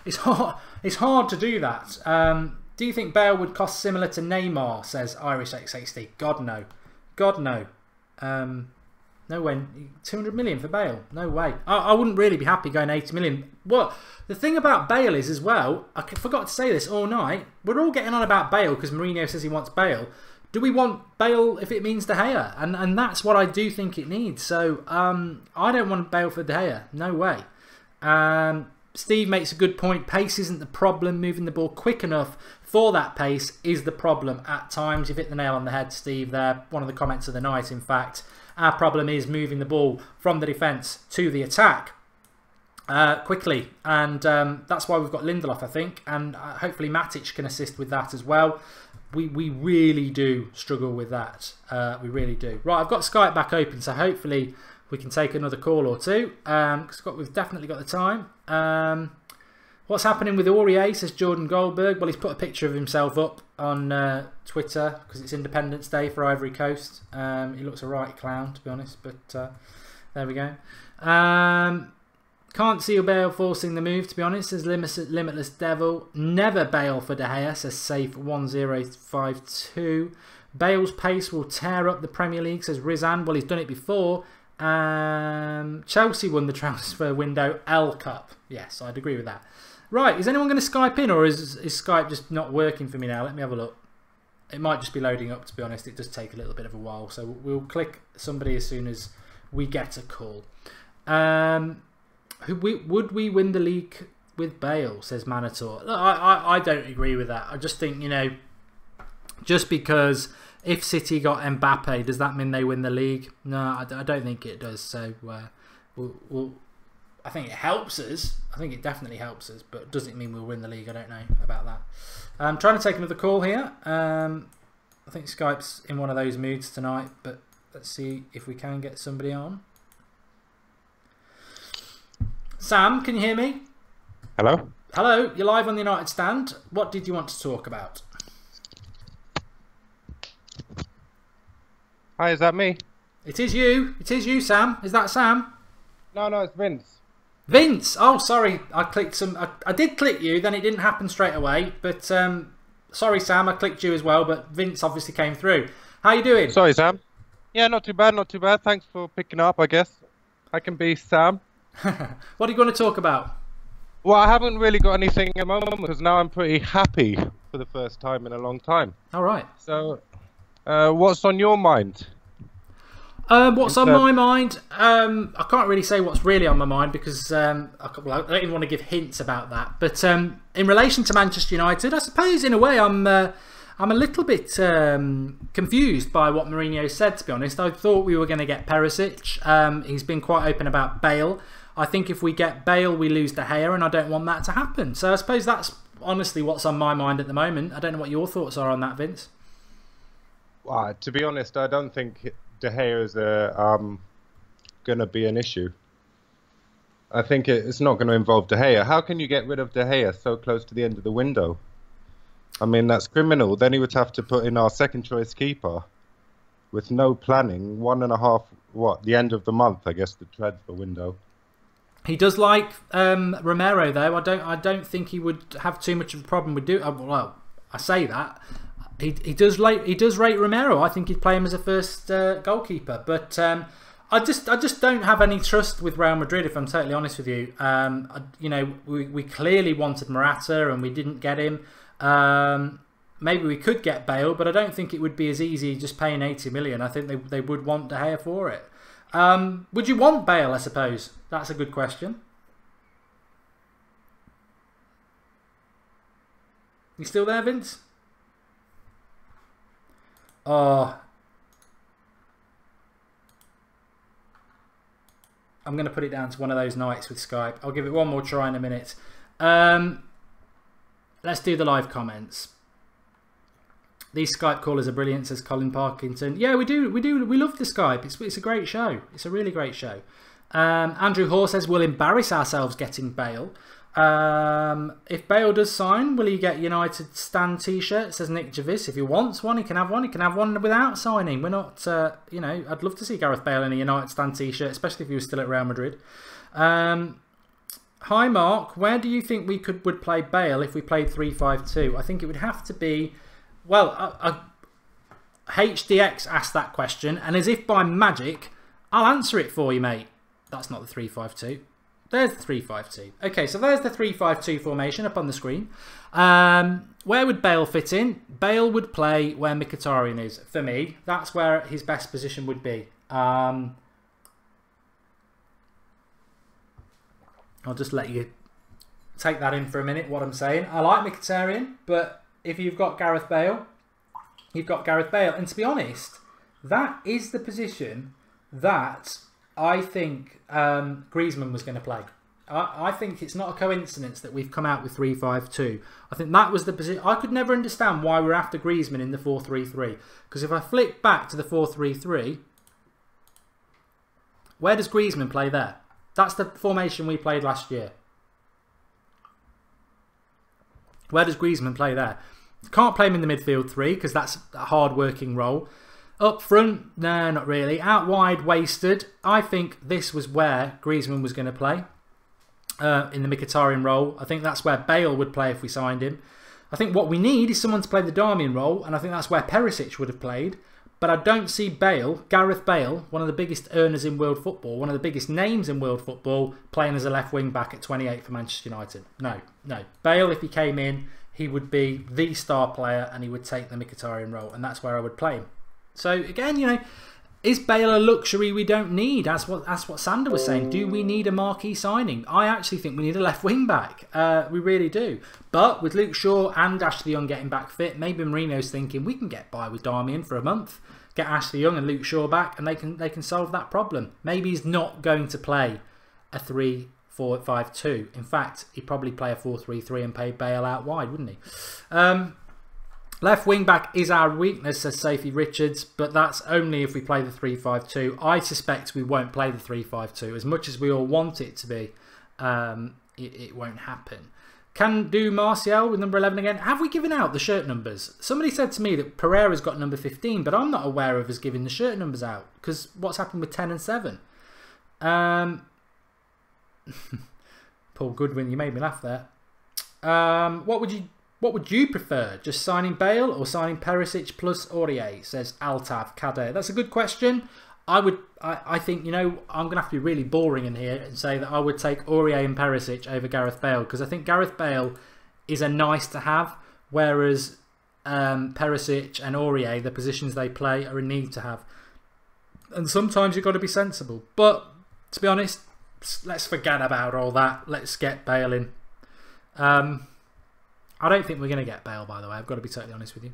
it's hard to do that. Do you think Bale would cost similar to Neymar, says Irish X60? God no. God no. No way. 200 million for Bale? No way. I wouldn't really be happy going 80 million. Well, the thing about Bale is as well, I forgot to say this all night, we're all getting on about Bale because Mourinho says he wants Bale. Do we want Bale if it means De Gea? And that's what I do think it needs. So I don't want Bale for De Gea. No way. Steve makes a good point. Pace isn't the problem. Moving the ball quick enough for that pace is the problem at times. You've hit the nail on the head, Steve, there. One of the comments of the night, in fact. Our problem is moving the ball from the defence to the attack quickly. And that's why we've got Lindelof, I think. And hopefully Matic can assist with that as well. We really do struggle with that. We really do. Right, I've got Skype back open, so hopefully we can take another call or two. Because we've definitely got the time. What's happening with Aurier, says Jordan Goldberg. Well, he's put a picture of himself up on Twitter because it's Independence Day for Ivory Coast. He looks a right clown, to be honest, but there we go. Can't see Bale forcing the move, to be honest, says Limitless Devil. Never Bale for De Gea, says Safe1052. Bale's pace will tear up the Premier League, says Rizan. Well, he's done it before. Chelsea won the transfer window L Cup. Yes, I'd agree with that. Right, is anyone going to Skype in, or is Skype just not working for me now? Let me have a look. It might just be loading up, to be honest. It does take a little bit of a while, so we'll click somebody as soon as we get a call. Would we win the league with Bale, says Manator? I don't agree with that. I just think, you know, just because if City got Mbappe, does that mean they win the league? No, I don't think it does. So I think it helps us. I think it definitely helps us, but does it mean we'll win the league? I don't know about that. I'm trying to take another call here. I think Skype's in one of those moods tonight, but let's see if we can get somebody on. Sam, can you hear me? Hello? Hello, you're live on the United Stand. What did you want to talk about? Hi, is that me? It is you. It is you, Sam. Is that Sam? No, it's Vince. Vince! Oh, sorry. I clicked some... I did click you, then it didn't happen straight away. But, sorry, Sam. I clicked you as well, but Vince obviously came through. How you doing? Sorry, Sam. Yeah, not too bad, not too bad. Thanks for picking up, I guess. I can be Sam. What are you going to talk about? Well, I haven't really got anything at the moment because now I'm pretty happy for the first time in a long time. All right. So, what's on your mind? What's on my mind? I can't really say what's really on my mind because I don't even want to give hints about that. But in relation to Manchester United, I suppose in a way I'm a little bit confused by what Mourinho said, to be honest. I thought we were going to get Perisic. He's been quite open about Bale. I think if we get Bale, we lose De Gea, and I don't want that to happen. So I suppose that's honestly what's on my mind at the moment. I don't know what your thoughts are on that, Vince. Well, to be honest, I don't think De Gea is going to be an issue. I think it's not going to involve De Gea. How can you get rid of De Gea so close to the end of the window? I mean, that's criminal. Then he would have to put in our second choice keeper with no planning. 1.5, the end of the month, I guess, the transfer window. He does like Romero, though. I don't think he would have too much of a problem with doing. Well, I say that he does rate Romero. I think he'd play him as a first goalkeeper, but I just don't have any trust with Real Madrid, if I'm totally honest with you. You know, we clearly wanted Morata and we didn't get him. Maybe we could get Bale, but I don't think it would be as easy just paying 80 million. I think they would want De Gea for it. Would you want Bale, I suppose? That's a good question. You still there, Vince? Oh, I'm going to put it down to one of those nights with Skype. I'll give it one more try in a minute. Let's do the live comments. These Skype callers are brilliant, says Colin Parkinson. Yeah, we do. We love the Skype. It's a great show. It's a really great show. Andrew Hoare says we'll embarrass ourselves getting Bale. If Bale does sign, will he get United Stand t-shirt? Says Nick Javis. If he wants one, he can have one. He can have one without signing. We're not, you know, I'd love to see Gareth Bale in a United Stand t-shirt, especially if he was still at Real Madrid. Hi Mark, where do you think we would play Bale if we played 3-5-2? I think it would have to be, well, HDX asked that question, and as if by magic, I'll answer it for you, mate. That's not the 3-5-2. There's the 3-5-2. Okay, so there's the 3-5-2 formation up on the screen. Where would Bale fit in? Bale would play where Mkhitaryan is. For me, that's where his best position would be. I'll just let you take that in for a minute, what I'm saying. I like Mkhitaryan, but if you've got Gareth Bale, you've got Gareth Bale. And to be honest, that is the position that I think Griezmann was going to play. I think it's not a coincidence that we've come out with 3-5-2. I think that was the position. I could never understand why we're after Griezmann in the 4-3-3. Because if I flick back to the 4-3-3, where does Griezmann play there? That's the formation we played last year. Where does Griezmann play there? Can't play him in the midfield 3 because that's a hard-working role. Up front, no, not really. Out wide, wasted. I think this was where Griezmann was going to play in the Mkhitaryan role. I think that's where Bale would play if we signed him. I think what we need is someone to play the Darmian role, and I think that's where Perisic would have played. But I don't see Bale, Gareth Bale, one of the biggest earners in world football, one of the biggest names in world football, playing as a left wing back at 28 for Manchester United. No, no. Bale, if he came in, he would be the star player and he would take the Mkhitaryan role, and that's where I would play him. So again, you know, is Bale a luxury we don't need? That's what Sander was saying. Do we need a marquee signing? I actually think we need a left wing back. We really do. But with Luke Shaw and Ashley Young getting back fit, maybe Mourinho's thinking we can get by with Darmian for a month, get Ashley Young and Luke Shaw back, and they can solve that problem. Maybe he's not going to play a 3-4-5-2. In fact, he'd probably play a 4-3-3 and pay Bale out wide, wouldn't he? Left wing back is our weakness, says Sophie Richards, but that's only if we play the 3-5-2. I suspect we won't play the 3-5-2. As much as we all want it to be, it won't happen. Can do Martial with number 11 again. Have we given out the shirt numbers? Somebody said to me that Pereira's got number 15, but I'm not aware of us giving the shirt numbers out, because what's happened with 10 and 7? Paul Goodwin, you made me laugh there. What would you prefer? Just signing Bale or signing Perisic plus Aurier? Says Altav Kader. That's a good question. I think, you know, I'm going to have to be really boring in here and say that I would take Aurier and Perisic over Gareth Bale, because I think Gareth Bale is a nice to have, whereas Perisic and Aurier, the positions they play, are a need to have. And sometimes you've got to be sensible. But to be honest, let's forget about all that. Let's get Bale in. I don't think we're going to get Bale, by the way. I've got to be totally honest with you.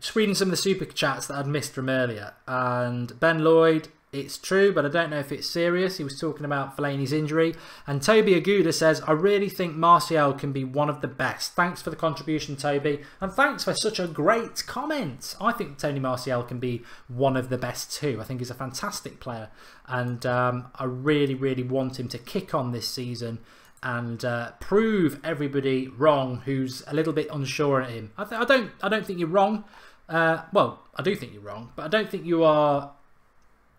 Just reading some of the super chats that I'd missed from earlier. And Ben Lloyd, it's true, but I don't know if it's serious. He was talking about Fellaini's injury. And Toby Aguda says, I really think Martial can be one of the best. Thanks for the contribution, Toby. And thanks for such a great comment. I think Tony Martial can be one of the best too. I think he's a fantastic player. And I really, really want him to kick on this season and prove everybody wrong who's a little bit unsure at him. I don't think you're wrong. Well, I do think you're wrong, but I don't think you are,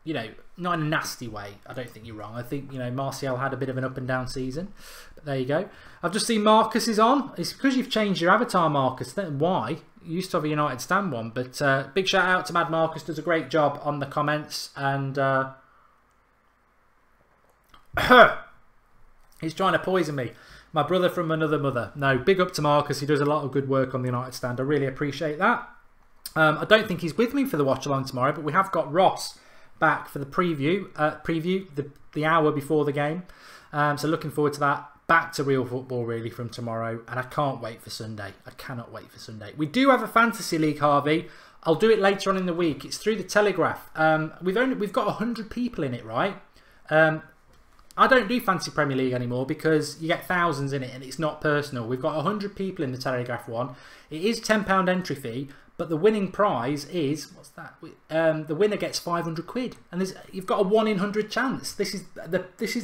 you know, not in a nasty way. I don't think you're wrong. I think, you know, Martial had a bit of an up and down season. But there you go. I've just seen Marcus is on. It's because you've changed your avatar, Marcus. Then why? You used to have a United Stand one. But big shout out to Mad Marcus. Does a great job on the comments. And he's trying to poison me. My brother from another mother. No, big up to Marcus. He does a lot of good work on the United Stand. I really appreciate that. I don't think he's with me for the watch along tomorrow, but we have got Ross back for the preview, the hour before the game. So looking forward to that. Back to real football really from tomorrow, and I can't wait for Sunday. I cannot wait for Sunday. We do have a fantasy league, Harvey. I'll do it later on in the week. It's through the Telegraph. We've got 100 people in it, right? I don't do Fantasy Premier League anymore because you get thousands in it and it's not personal. We've got 100 people in the Telegraph one. It is £10 entry fee, but the winning prize is, what's that? The winner gets 500 quid, and you've got a 1 in 100 chance. This is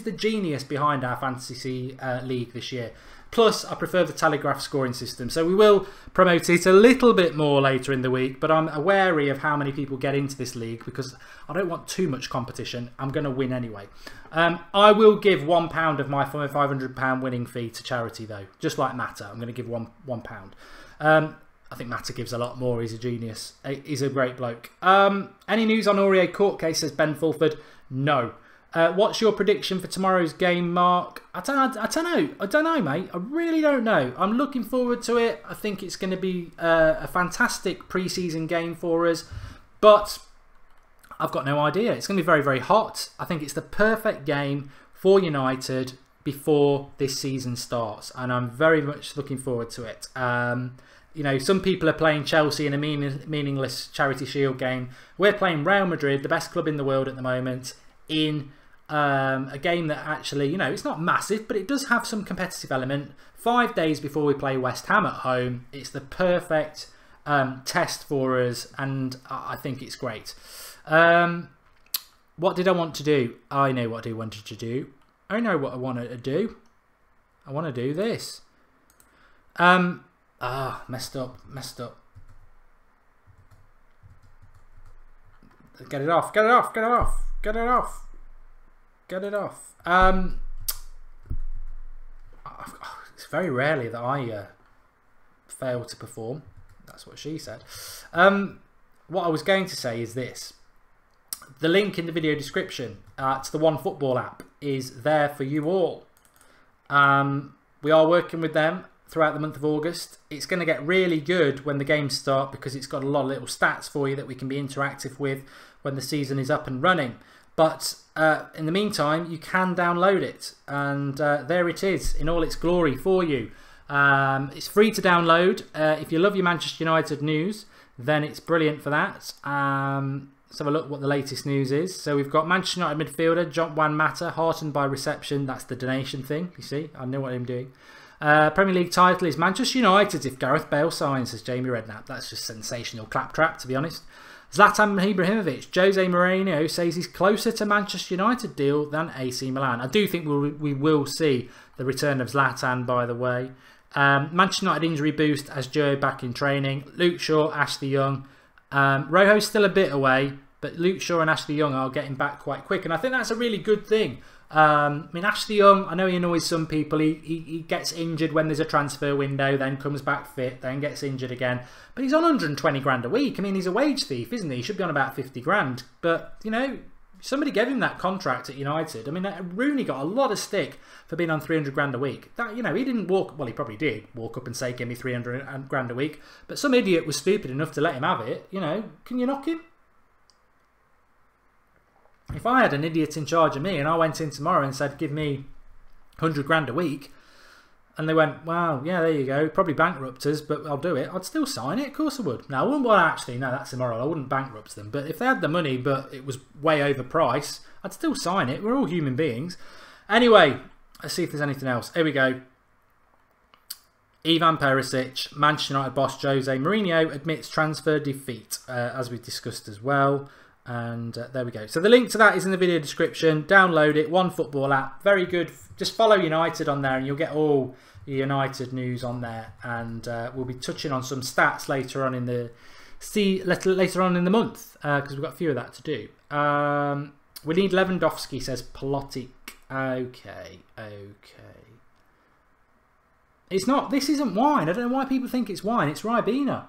the genius behind our fantasy league this year. Plus, I prefer the Telegraph scoring system, so we will promote it a little bit more later in the week. But I'm wary of how many people get into this league because I don't want too much competition. I'm going to win anyway. I will give £1 of my £500 winning fee to charity, though, just like Matta. I'm going to give £1. I think Matta gives a lot more. He's a genius. He's a great bloke. Any news on Aurier court case, says Ben Fulford? No. What's your prediction for tomorrow's game, Mark? I don't know, mate. I really don't know. I'm looking forward to it. I think it's going to be a fantastic pre-season game for us. But I've got no idea. It's going to be very, very hot. I think it's the perfect game for United before this season starts. And I'm very much looking forward to it. You know, some people are playing Chelsea in a meaningless Charity Shield game. We're playing Real Madrid, the best club in the world at the moment, in a game that actually, you know, it's not massive, but it does have some competitive element. 5 days before we play West Ham at home, it's the perfect test for us, and I think it's great. What did I want to do? I know what I wanted to do. I know what I wanted to do. I want to do this. Messed up. Get it off. It's very rarely that I fail to perform. That's what she said. What I was going to say is this. The link in the video description to the OneFootball app is there for you all. We are working with them throughout the month of August. It's going to get really good when the games start because it's got a lot of little stats for you that we can be interactive with when the season is up and running. But in the meantime, you can download it, and there it is in all its glory for you. It's free to download. If you love your Manchester United news, then it's brilliant for that. Let's have a look what the latest news is. So we've got Manchester United midfielder Juan Mata heartened by reception. That's the donation thing. You see, I know what I'm doing. Premier League title is Manchester United if Gareth Bale signs, says Jamie Redknapp. That's just sensational claptrap, to be honest. Zlatan Ibrahimovic, Jose Mourinho says he's closer to Manchester United deal than AC Milan. I do think we will see the return of Zlatan, by the way. Manchester United injury boost as Joe back in training. Luke Shaw, Ashley Young. Rojo's still a bit away, but Luke Shaw and Ashley Young are getting back quite quick, and I think that's a really good thing. I mean, Ashley Young, I know he annoys some people. He gets injured when there's a transfer window, then comes back fit, then gets injured again. But he's on 120 grand a week. I mean, he's a wage thief, isn't he? He should be on about 50 grand. But, you know, somebody gave him that contract at United. I mean, Rooney got a lot of stick for being on 300 grand a week. That, you know, he didn't walk, well, he probably did walk up and say, give me 300 grand a week. But some idiot was stupid enough to let him have it. You know, can you knock him? If I had an idiot in charge of me and I went in tomorrow and said, give me 100 grand a week, and they went, wow, yeah, there you go, probably bankrupt us, but I'll do it, I'd still sign it, of course I would. Now, I wouldn't, well, actually, no, that's immoral, I wouldn't bankrupt them, but if they had the money, but it was way overpriced, I'd still sign it. We're all human beings. Anyway, let's see if there's anything else. Here we go. Ivan Perisic, Manchester United boss Jose Mourinho admits transfer defeat, as we discussed as well. And there we go. So the link to that is in the video description. Download it. OneFootball app. Very good. Just follow United on there and you'll get all the United news on there. And we'll be touching on some stats later on in the month because we've got a few of that to do. We need Lewandowski, says Palotic. Okay. It's not. This isn't wine. I don't know why people think it's wine. It's Ribena.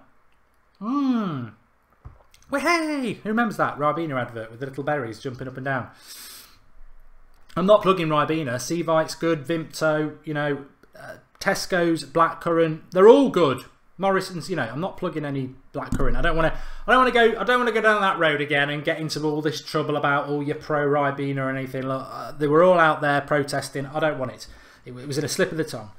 Well, hey! Who remembers that Ribena advert with the little berries jumping up and down? I'm not plugging Ribena. Cevite's good. Vimto, you know, Tesco's, Blackcurrant. They're all good. Morrison's, you know, I'm not plugging any blackcurrant. I don't want to go down that road again and get into all this trouble about you're pro Ribena or anything. Look, they were all out there protesting. I don't want it. It was in a slip of the tongue.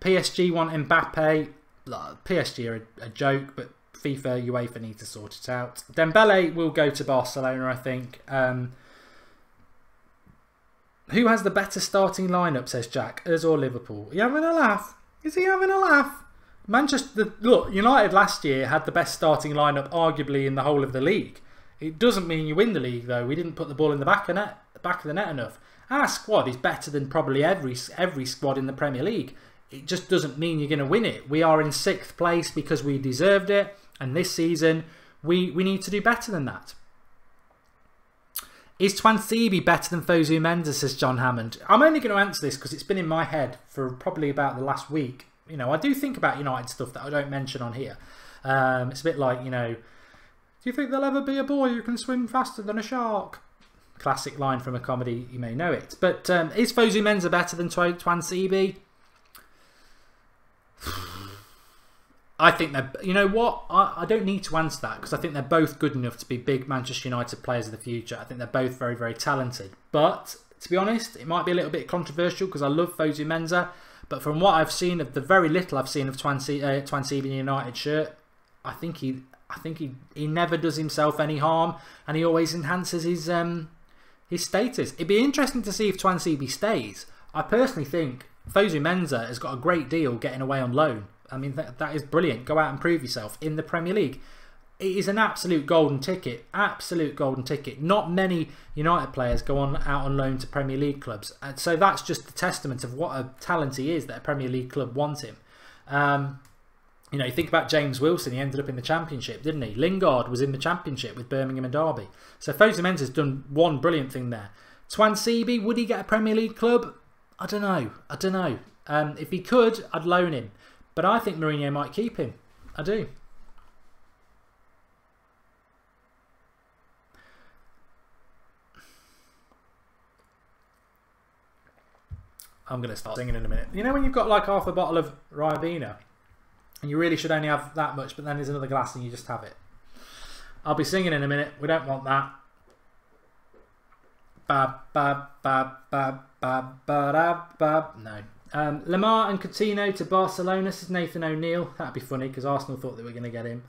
PSG want Mbappe. PSG are a joke, but FIFA, UEFA need to sort it out. Dembele will go to Barcelona, I think. Who has the better starting lineup, says Jack? Us or Liverpool? Are you having a laugh? Is he having a laugh? Look, United last year had the best starting lineup arguably in the whole of the league. It doesn't mean you win the league though. We didn't put the ball in the back of the net enough. Our squad is better than probably every squad in the Premier League. It just doesn't mean you're going to win it. We are in 6th place because we deserved it, and this season we need to do better than that. Is Twansibi better than Fosu-Mensah, says John Hammond? I'm only going to answer this because it's been in my head for probably about the last week. You know, I do think about United stuff that I don't mention on here. It's a bit like, you know, do you think there'll ever be a boy who can swim faster than a shark? Classic line from a comedy, you may know it. But is Fosu-Mensah better than Twansibi? I think they're, you know what, I don't need to answer that because I think they're both good enough to be big Manchester United players of the future. I think they're both very, very talented. But to be honest, it might be a little bit controversial because I love Fosu-Mensah. But from what I've seen, of the very little I've seen of Twansibi in a United shirt, I think he never does himself any harm, and he always enhances his status. It'd be interesting to see if Twansibi stays. I personally think Fosu-Mensah has got a great deal getting away on loan. I mean, that is brilliant. Go out and prove yourself in the Premier League. It is an absolute golden ticket. Absolute golden ticket. Not many United players go out on loan to Premier League clubs. And so that's just a testament of what a talent he is that a Premier League club wants him. You know, you think about James Wilson. He ended up in the Championship, didn't he? Lingard was in the Championship with Birmingham and Derby. So Fosu-Mensah's done one brilliant thing there. Twansibi, would he get a Premier League club? I don't know. I don't know. If he could, I'd loan him. But I think Mourinho might keep him. I do. I'm going to start singing in a minute. You know when you've got like half a bottle of Ribena and you really should only have that much, but then there's another glass and you just have it. I'll be singing in a minute. We don't want that. Bab, bab, bab, bab, bab, bab, bab. No. Lamar and Coutinho to Barcelona, says Nathan O'Neill. That'd be funny because Arsenal thought they were going to get him.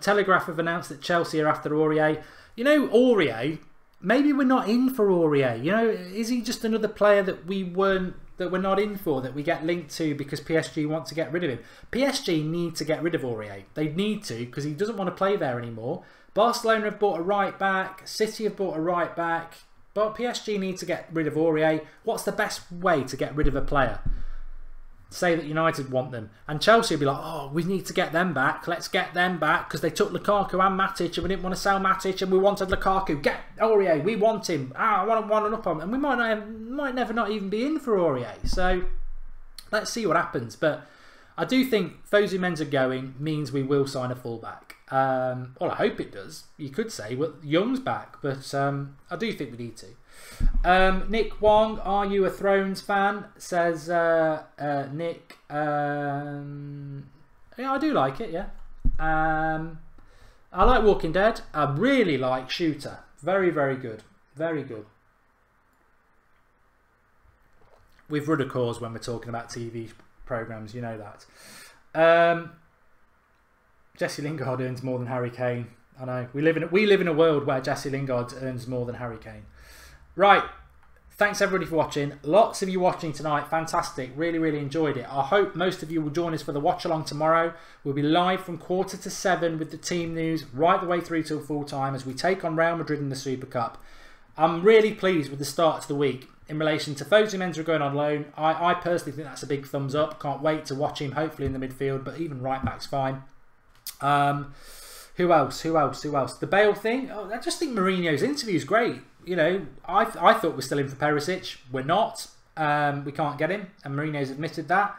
Telegraph have announced that Chelsea are after Aurier. You know, Aurier, maybe we're not in for Aurier. You know, is he just another player that we're not in for, that we get linked to because PSG want to get rid of him? PSG need to get rid of Aurier. They need to because he doesn't want to play there anymore. Barcelona have bought a right back. City have bought a right back. But PSG need to get rid of Aurier. What's the best way to get rid of a player? Say that United want them. And Chelsea will be like, oh, we need to get them back. Let's get them back because they took Lukaku and Matic and we didn't want to sell Matic and we wanted Lukaku. Get Aurier. We want him. I want one up on him. And we might never not even be in for Aurier. So let's see what happens. But I do think Fosu-Mensah going means we will sign a fullback. Well, I hope it does. You could say, well, Young's back, but I do think we need to. Nick Wong, are you a Thrones fan? Says Nick. Yeah, I do like it, yeah. I like Walking Dead. I really like Shooter. Very, very good. Very good. We've run a cause when we're talking about TV programmes, you know that. Jesse Lingard earns more than Harry Kane. I know. We live in a world where Jesse Lingard earns more than Harry Kane. Right. Thanks everybody for watching. Lots of you watching tonight. Fantastic. Really, really enjoyed it. I hope most of you will join us for the watch along tomorrow. We'll be live from 6:45 with the team news right the way through till full time as we take on Real Madrid in the Super Cup. I'm really pleased with the start to the week in relation to Fosu-Mensah going on loan. I personally think that's a big thumbs up. Can't wait to watch him, hopefully in the midfield, but even right back's fine. Who else? The Bale thing. Oh, I just think Mourinho's interview is great. You know, I thought we're still in for Perisic. We're not. We can't get him, and Mourinho's admitted that.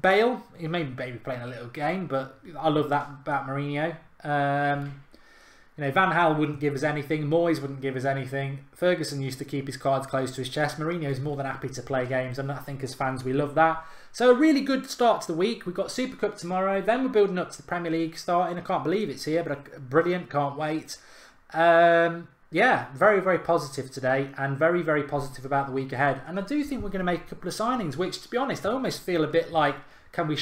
Bale, he may be playing a little game, but I love that about Mourinho. You know, Van Gaal wouldn't give us anything. Moyes wouldn't give us anything. Ferguson used to keep his cards close to his chest. Mourinho's more than happy to play games, and I think as fans we love that. So a really good start to the week. We've got Super Cup tomorrow. Then we're building up to the Premier League starting. I can't believe it's here, but brilliant. Can't wait. Yeah, very, very positive today, and very, very positive about the week ahead. And I do think we're going to make a couple of signings, which, to be honest, I almost feel a bit like, can we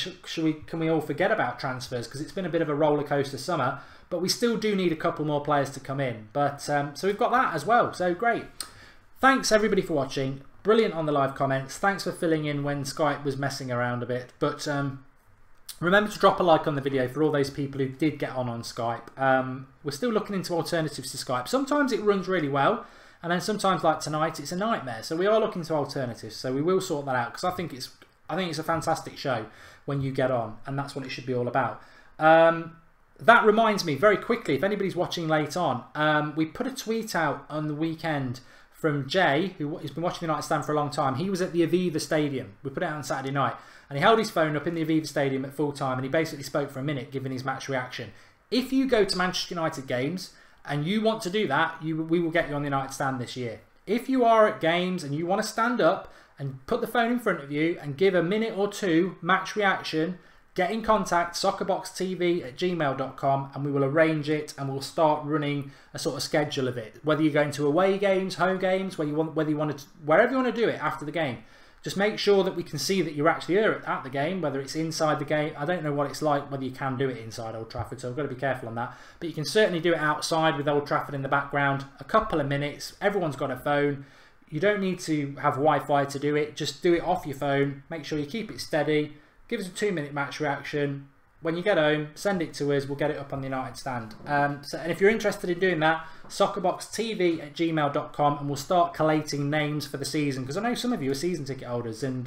all forget about transfers, because it's been a bit of a roller coaster summer, but we still do need a couple more players to come in. But so we've got that as well. So great. Thanks everybody for watching. Brilliant on the live comments. Thanks for filling in when Skype was messing around a bit. But remember to drop a like on the video for all those people who did get on Skype. We're still looking into alternatives to Skype. Sometimes it runs really well, and then sometimes, like tonight, it's a nightmare. So we are looking to alternatives. So we will sort that out, because I think it's a fantastic show when you get on, and that's what it should be all about. That reminds me, very quickly, if anybody's watching late on, we put a tweet out on the weekend from Jay, who's been watching the United Stand for a long time. He was at the Aviva Stadium. We put it out on Saturday night, and he held his phone up in the Aviva Stadium at full time, and he basically spoke for a minute, giving his match reaction. If you go to Manchester United games and you want to do that, we will get you on the United Stand this year. If you are at games and you want to stand up and put the phone in front of you and give a minute or two match reaction, get in contact, soccerboxtv@gmail.com, and we will arrange it, and we'll start running a sort of schedule of it. Whether you're going to away games, home games, wherever you want to do it after the game. Just make sure that we can see that you're actually here at the game, whether it's inside the game. I don't know what it's like, whether you can do it inside Old Trafford, so I've got to be careful on that. But you can certainly do it outside with Old Trafford in the background. A couple of minutes, everyone's got a phone. You don't need to have Wi-Fi to do it. Just do it off your phone. Make sure you keep it steady. Give us a 2-minute match reaction. When you get home, send it to us. We'll get it up on the United Stand. And if you're interested in doing that, soccerboxtv@gmail.com, and we'll start collating names for the season, because I know some of you are season ticket holders, and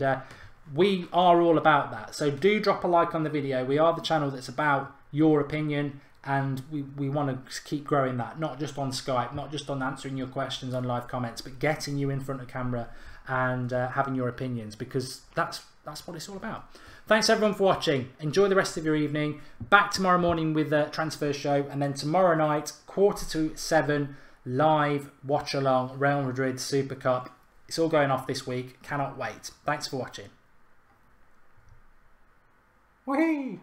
we are all about that. So do drop a like on the video. We are the channel that's about your opinion, and we want to keep growing that, not just on Skype, not just on answering your questions on live comments, but getting you in front of camera and having your opinions, because that's what it's all about. Thanks everyone for watching. Enjoy the rest of your evening. Back tomorrow morning with the transfer show, and then tomorrow night 6:45 live watch along Real Madrid Super Cup. It's all going off this week. Cannot wait. Thanks for watching. Whee!